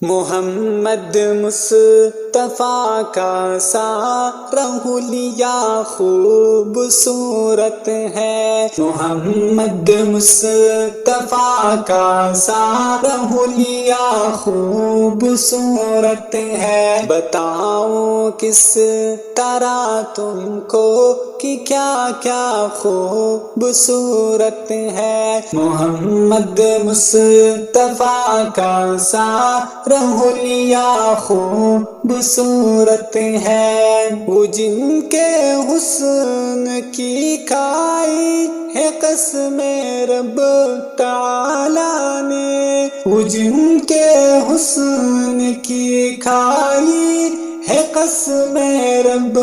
محمد مصطفیٰ کا سارا حلیہ خوبصورت ہے، محمد مصطفیٰ کا سارا حلیہ خوبصورت ہے۔ بتاؤ کس طرح تم کو کہ کیا کیا خوبصورت ہے، محمد مصطفیٰ کا سارا حلیہ خوبصورت ہے۔ وہ جن کے حسن کی کھائی ہے قسم رب تعالیٰ نے، وہ جن کے حسن کی کھائی ہے قسم رب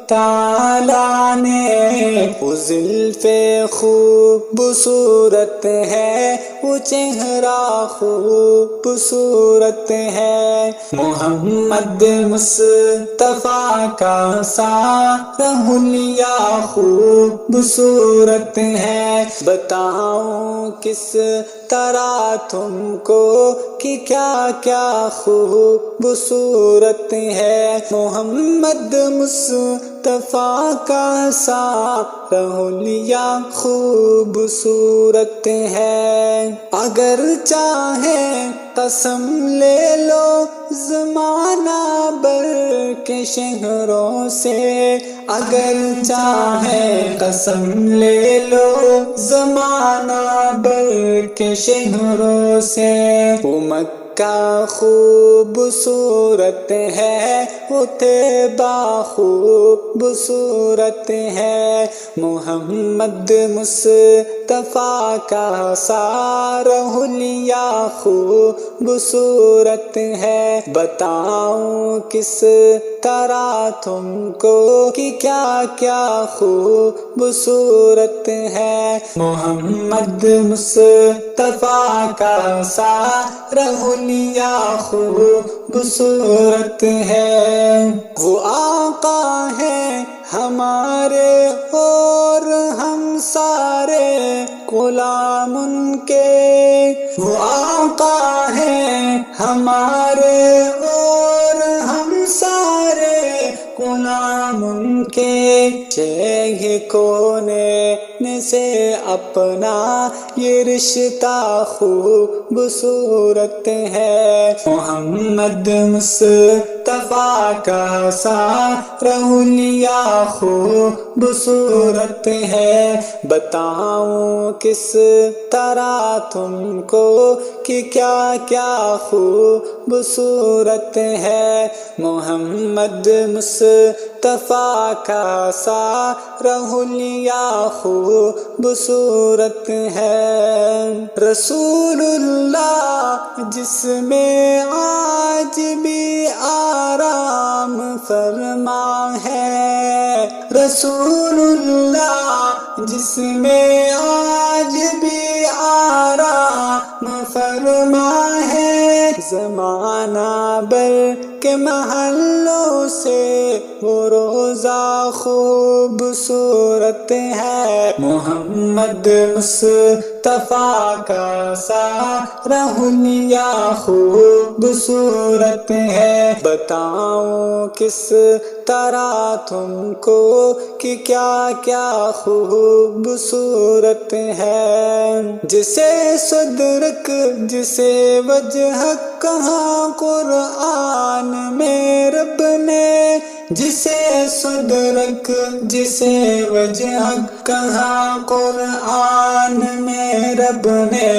تعالیٰ نے۔ وہ زلف خوبصورت ہے، وہ چہرہ خوبصورت ہے، محمد مصطفیٰ کا سارا حلیہ خوبصورت ہے۔ بتاؤ کس طرح تم کو کہ کیا کیا خوبصورت ہے، محمد مصطفیٰ کا سارا حلیہ خوبصورت ہے۔ اگر چاہے قسم لے لو زمانہ بھر کے شہروں سے، اگر چاہے قسم لے لو زمانہ بھر کے شہروں سے، وہ مکہ خوبصورت ہے، وہ طیبہ خوبصورت ہے، محمد مصطفیٰ کا سارا حلیہ خوبصورت ہے۔ بتاؤ کس طرح تم کو کہ کیا کیا خوبصورت ہے، محمد مصطفیٰ کا سارا حلیہ خوبصورت ہے۔ وہ آقا ہے ہمارے اور ہم سارے غلام ان کے، وہ آقا ہے ہمارے اور ہم سارے غلام ان کے، شیخ کونین سے اپنا یہ رشتہ خوبصورت ہے، محمد مصطفیٰ کا سارا حلیہ خوبصورت ہے۔ بتاؤ کس طرح تم کو کہ کیا کیا خوبصورت ہے، محمد مصطفیٰ کا سارا حلیہ خوبصورت ہے۔ رسول اللہ جس میں آج بھی آرام فرما ہے، رسول اللہ جس میں آج بھی آرام فرما ہے، زمانہ بھر کے محلوں سے وہ روزہ خوبصورت ہے، محمد مصطفیٰ کا سارا حلیہ خوبصورت ہے۔ بتاؤ کس طرح تم کو کہ کیا کیا خوبصورت ہے، جسے صدرک جسے وجہ کہاں قرآن میں رب نے، جسے صدرک جسے وجہ کہاں قرآن میں رب نے،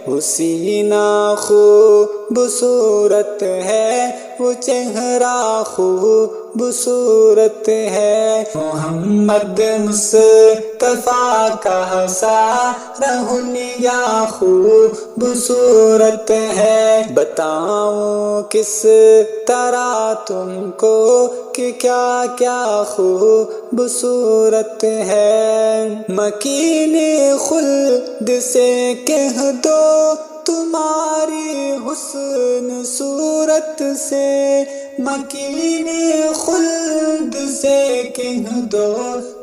وہ سینہ خوبصورت ہے، وہ چہرہ خوبصورت ہے، محمد مصطفیٰ کا سارا حلیہ خوبصورت ہے۔ بتاؤ کس طرح تم کو کہ کیا کیا خوبصورت ہے، مکین خلد سے کہہ دو تمہاری حسن صورت سے، مکین خلد سے کہہ دو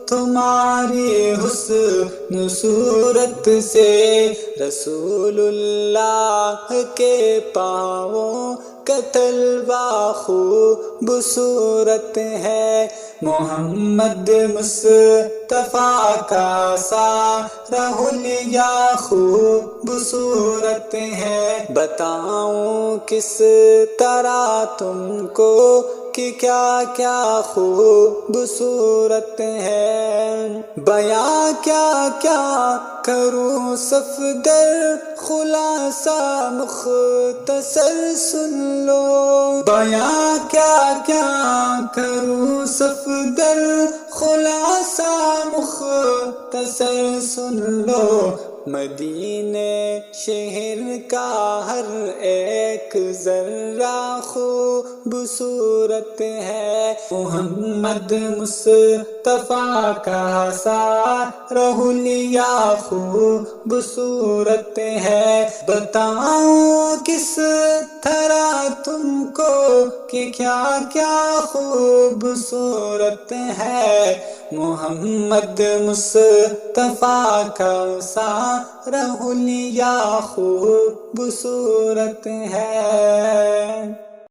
تمہاری حسن صورت سے، رسول اللہ کے پاؤں طلبہ خوبصورت ہے، محمد مصطفیٰ کا سارا حلیہ خوبصورت ہے۔ بتاؤں کس طرح تم کو کہ کیا کیا خوبصورت ہے، بیاں کیا کیا کروں صفدر، خلاصہ مختصر سن لو، بیاں کیا کیا کروں صفدر، خلاصہ مختصر سن لو، مدینے شہر کا ہر ایک ذرہ خوبصورت ہے، محمد مصطفیٰ کا سارا حلیہ خوبصورت ہے۔ بتاؤں کس طرح تم کو کہ کیا کیا خوبصورت ہے، محمد مصطفیٰ کا سارا حلیہ خوبصورت ہے۔